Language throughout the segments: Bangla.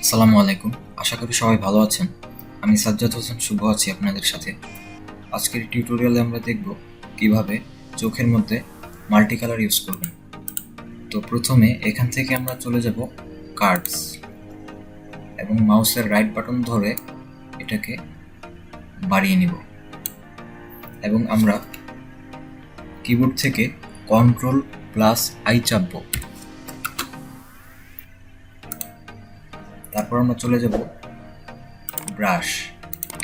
আসসালামু আলাইকুম। আশা করি সবাই ভালো আছেন। আমি সাজ্জাদ হোসেন শুভ আছি আপনাদের সাথে। আজকের টিউটোরিয়ালে আমরা দেখব কিভাবে চোখের মধ্যে মাল্টি কালার ইউজ করবেন। তো প্রথমে এখান থেকে আমরা চলে যাব কার্ডস এবং মাউসের রাইট বাটন ধরে এটাকে বাড়িয়ে নিব এবং আমরা কিবোর্ড থেকে Ctrl+I চাপব। তারপর আমরা চলে যাব ব্রাশ।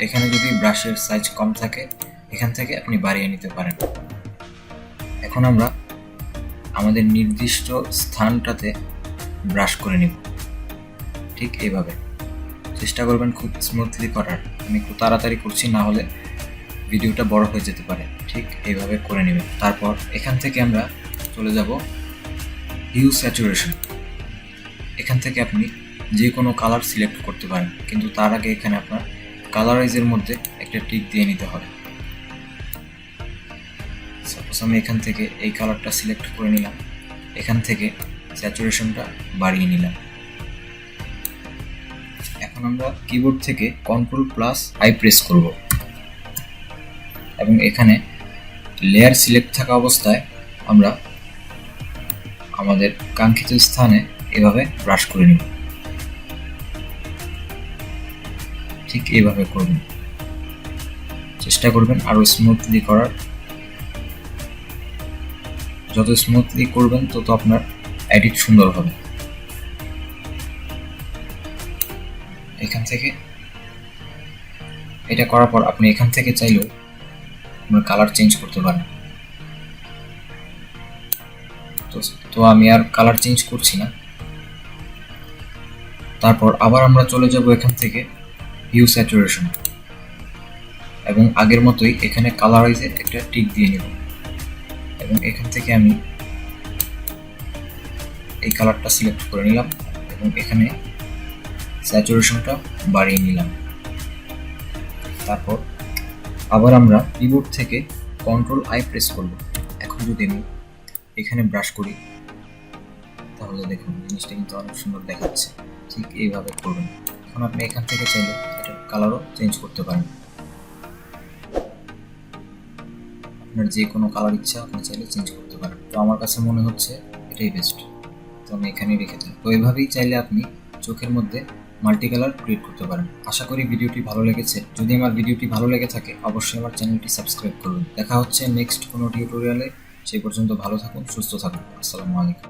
এখানে যদি ব্রাশের সাইজ কম থাকে এখান থেকে আপনি বাড়িয়ে নিতে পারেন। এখন আমরা আমাদের নির্দিষ্ট স্থানটাতে ব্রাশ করে নিব, ঠিক এইভাবে। চেষ্টা করবেন খুব স্মুথলি করার। আমি একটু তাড়াতাড়ি করছি, না হলে ভিডিওটা বড় হয়ে যেতে পারে। ঠিক এইভাবে করে নেবেন। তারপর এখান থেকে আমরা চলে যাব হিউ স্যাচুরেশন। এখান থেকে আপনি যে কোনো কালার সিলেক্ট করতে পারেন, কিন্তু তার আগে এখানে আপনার কালারাইজের মধ্যে একটা টিক দিয়ে নিতে হবে। সাপোজ আমি এখান থেকে এই কালারটা সিলেক্ট করে নিলাম, এখান থেকে স্যাচুরেশনটা বাড়িয়ে নিলাম। এখন আমরা কিবোর্ড থেকে Ctrl+I প্রেস করব এবং এখানে লেয়ার সিলেক্ট থাকা অবস্থায় আমরা আমাদের কাঙ্ক্ষিত স্থানে এভাবে ব্রাশ করে নিব। ঠিক এইভাবে করবেন। চেষ্টা করবেন আরো স্মুথলি করার। যত স্মুথলি করবেন তত আপনার এডিট সুন্দর হবে। এখান থেকে এটা করার পর আপনি এখান থেকে চাইলেও আপনার কালার চেঞ্জ করতে পারেন। তো আমি আর কালার চেঞ্জ করছি না। তারপর আবার আমরা চলে যাব এখান থেকে হিউ স্যাচুরেশন এবং আগের মতোই এখানে কালারাইজে একটা টিক দিয়ে নেব এবং এখান থেকে আমি এই কালারটা সিলেক্ট করে নিলাম এবং এখানে স্যাচুরেশনটা বাড়িয়ে নিলাম। তারপর আবার আমরা কিবোর্ড থেকে Ctrl+I প্রেস করব। এখন যদি আমি এখানে ব্রাশ করি তাহলে দেখুন জিনিসটা কিন্তু অনেক সুন্দর দেখাচ্ছে। ঠিক এইভাবে করবেন। এখন আপনি এখান থেকে চাইলে এটার কালারও চেঞ্জ করতে পারেন। আপনার যে কোনো কালার ইচ্ছা আপনি চাইলে চেঞ্জ করতে পারেন। তো আমার কাছে মনে হচ্ছে এটাই বেস্ট, তো আমি এখানেই রেখে দিই। তো এইভাবেই চাইলে আপনি চোখের মধ্যে মাল্টি কালার ক্রিয়েট করতে পারেন। আশা করি ভিডিওটি ভালো লেগেছে। যদি আমার ভিডিওটি ভালো লেগে থাকে অবশ্যই আমার চ্যানেলটি সাবস্ক্রাইব করুন। দেখা হচ্ছে নেক্সট কোনো টিউটোরিয়ালে। সেই পর্যন্ত ভালো থাকুন, সুস্থ থাকুন। আসসালামু আলাইকুম।